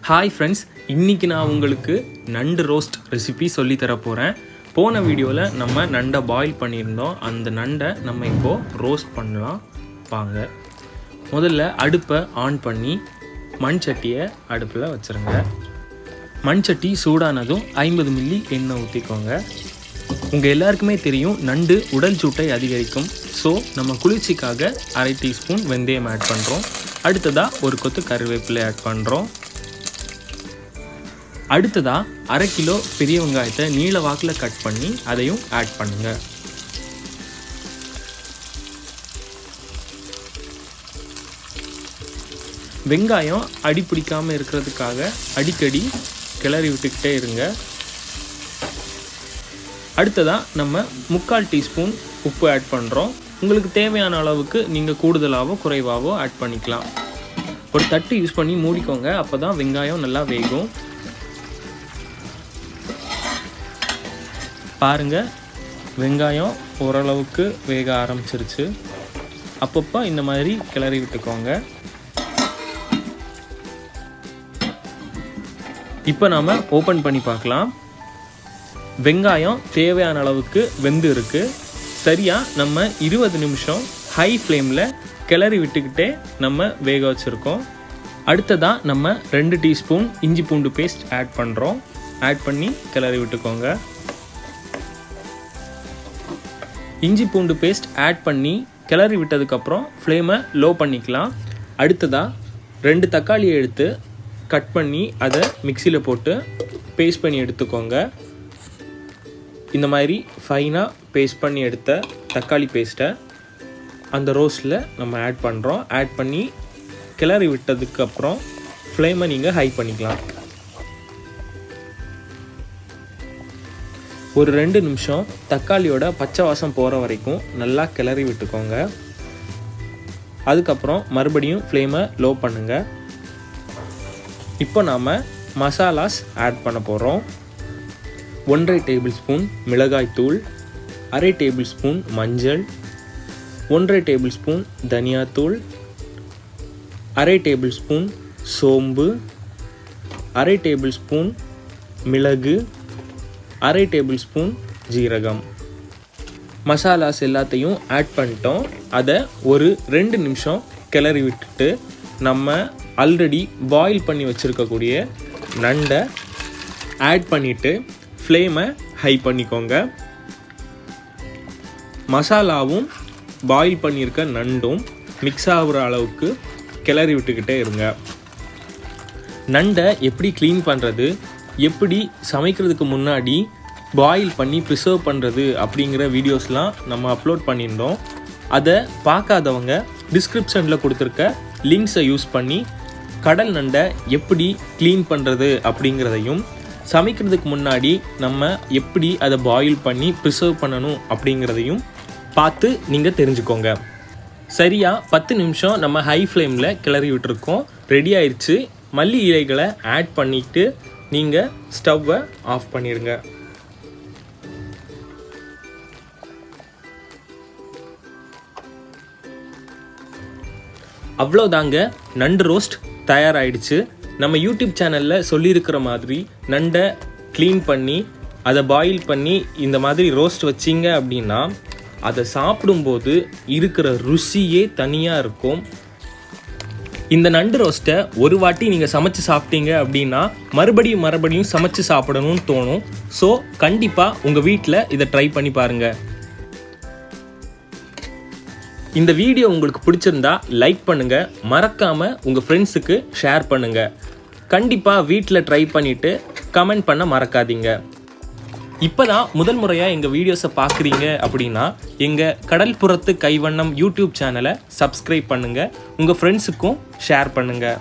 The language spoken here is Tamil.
ஹாய் ஃப்ரெண்ட்ஸ், இன்றைக்கி நான் உங்களுக்கு நண்டு ரோஸ்ட் ரெசிபி சொல்லித்தர போகிறேன். போன வீடியோவில் நம்ம நண்டை பாயில் பண்ணியிருந்தோம். அந்த நண்டை நம்ம இப்போது ரோஸ்ட் பண்ணலாம் வாங்க. முதல்ல அடுப்பை ஆன் பண்ணி மண் சட்டியை அடுப்பில் வச்சுருங்க. மண் சட்டி சூடானதும் 50 மில்லி எண்ணெய் ஊற்றிக்கோங்க. உங்கள் எல்லாருக்குமே தெரியும் நண்டு உடல் சூட்டை அதிகரிக்கும். ஸோ நம்ம குளிர்ச்சிக்காக 1/2 டீஸ்பூன் வெந்தயம் ஆட் பண்ணுறோம். அடுத்ததாக ஒரு கொத்து கருவேப்பிலை ஆட் பண்ணுறோம். அடுத்ததாக 1/2 கிலோ பெரிய வெங்காயத்தை நீள வாக்கில் கட் பண்ணி அதையும் ஆட் பண்ணுங்கள். வெங்காயம் அடி பிடிக்காமல் இருக்கிறதுக்காக அடிக்கடி கிளறி விட்டுக்கிட்டே இருங்க. அடுத்ததாக நம்ம 3/4 டீஸ்பூன் உப்பு ஆட் பண்ணுறோம். உங்களுக்கு தேவையான அளவுக்கு நீங்கள் கூடுதலாகவோ குறைவாகவோ ஆட் பண்ணிக்கலாம். ஒரு தட்டு யூஸ் பண்ணி மூடிக்கோங்க, அப்போ தான் வெங்காயம் நல்லா வேகும். பாருங்கள், வெங்காயம் ஓரளவுக்கு வேக ஆரம்பிச்சிருச்சு. அப்பப்போ இந்த மாதிரி கிளறி விட்டுக்கோங்க. இப்போ நாம் ஓப்பன் பண்ணி பார்க்கலாம். வெங்காயம் தேவையான அளவுக்கு வெந்து இருக்குது. சரியாக நம்ம 20 நிமிஷம் ஹை ஃப்ளேமில் கிளறி விட்டுக்கிட்டே நம்ம வேக வச்சுருக்கோம். அடுத்ததாக நம்ம 2 டீஸ்பூன் இஞ்சி பூண்டு பேஸ்ட் ஆட் பண்ணுறோம். ஆட் பண்ணி கிளறி விட்டுக்கோங்க. இஞ்சி பூண்டு பேஸ்ட் ஆட் பண்ணி கிளறி விட்டதுக்கப்புறம் ஃப்ளேமை லோ பண்ணிக்கலாம். அடுத்ததாக 2 தக்காளியை எடுத்து கட் பண்ணி அதை மிக்சியில் போட்டு பேஸ்ட் பண்ணி எடுத்துக்கோங்க. இந்த மாதிரி ஃபைனாக பேஸ்ட் பண்ணி எடுத்த தக்காளி பேஸ்ட்டை அந்த ரோஸ்ட்டில் நம்ம ஆட் பண்ணுறோம். ஆட் பண்ணி கிளறி விட்டதுக்கப்புறம் ஃப்ளேமை நீங்கள் ஹை பண்ணிக்கலாம். ஒரு 2 நிமிஷம் தக்காளியோட பச்சை வாசம் போகிற வரைக்கும் நல்லா கிளறி விட்டுக்கோங்க. அதுக்கப்புறம் மறுபடியும் ஃப்ளேமை லோ பண்ணுங்கள். இப்போ நாம் மசாலாஸ் ஆட் பண்ண போகிறோம். 1/2 டேபிள் ஸ்பூன் மிளகாய்த்தூள், 1/2 டேபிள் ஸ்பூன் மஞ்சள், 1/2 டேபிள் ஸ்பூன் தனியாத்தூள், 1/2 டேபிள் ஸ்பூன் சோம்பு, 1/2 டேபிள் ஸ்பூன் மிளகு, 1/2 டேபிள் ஸ்பூன் ஜீரகம். மசாலாஸ் எல்லாத்தையும் ஆட் பண்ணிட்டோம். அதை ஒரு 2 நிமிஷம் கிளறி விட்டுட்டு நம்ம ஆல்ரெடி பாயில் பண்ணி வச்சுருக்கக்கூடிய நண்டை ஆட் பண்ணிவிட்டு ஃப்ளேமை ஹை பண்ணிக்கோங்க. மசாலாவும் பாயில் பண்ணியிருக்க நண்டும் மிக்ஸ் ஆகிற அளவுக்கு கிளறி விட்டுக்கிட்டே இருங்க. நண்டை எப்படி க்ளீன் பண்ணுறது, எப்படி சமைக்கிறதுக்கு முன்னாடி பாயில் பண்ணி ப்ரிசர்வ் பண்ணுறது அப்படிங்கிற வீடியோஸ்லாம் நம்ம அப்லோட் பண்ணியிருந்தோம். அதை பார்க்காதவங்க டிஸ்கிரிப்ஷனில் கொடுத்துருக்க லிங்க்ஸை யூஸ் பண்ணி கடல் நண்டை எப்படி க்ளீன் பண்ணுறது அப்படிங்கிறதையும் சமைக்கிறதுக்கு முன்னாடி நம்ம எப்படி அதை பாயில் பண்ணி ப்ரிசர்வ் பண்ணணும் அப்படிங்கிறதையும் பார்த்து நீங்கள் தெரிஞ்சுக்கோங்க. சரியாக 10 நிமிஷம் நம்ம ஹை ஃப்ளேமில் கிளறி விட்டுருக்கோம். ரெடி ஆயிடுச்சு. மல்லி இலைகளை ஆட் பண்ணிவிட்டு நீங்கள் ஸ்டவ்வை ஆஃப் பண்ணிடுங்க. அவ்வளோதாங்க, நண்டு ரோஸ்ட் தயாராகிடுச்சு. நம்ம யூடியூப் சேனலில் சொல்லியிருக்கிற மாதிரி நண்டை க்ளீன் பண்ணி அதை பாயில் பண்ணி இந்த மாதிரி ரோஸ்ட் வச்சிங்க அப்படின்னா அதை சாப்பிடும்போது இருக்கிற ருசியே தனியாக இருக்கும். இந்த நண்டு ரோஸ்ட்டை ஒரு வாட்டி நீங்கள் சமைச்சு சாப்பிட்டீங்க அப்படின்னா மறுபடியும் சமைச்சு சாப்பிடணும்னு தோணும். ஸோ கண்டிப்பாக உங்கள் வீட்டில் இதை ட்ரை பண்ணி பாருங்கள். இந்த வீடியோ உங்களுக்கு பிடிச்சிருந்தா லைக் பண்ணுங்கள், மறக்காமல் உங்கள் ஃப்ரெண்ட்ஸுக்கு ஷேர் பண்ணுங்கள். கண்டிப்பாக வீட்டில் ட்ரை பண்ணிவிட்டு கமெண்ட் பண்ண மறக்காதீங்க. இப்போ தான் முதல் முறையாக எங்கள் வீடியோஸை பார்க்குறீங்க அப்படின்னா எங்கள் கடல்புறத்து கைவண்ணம் யூடியூப் சேனலை சப்ஸ்கிரைப் பண்ணுங்கள். உங்கள் ஃப்ரெண்ட்ஸுக்கும் ஷேர் பண்ணுங்கள்.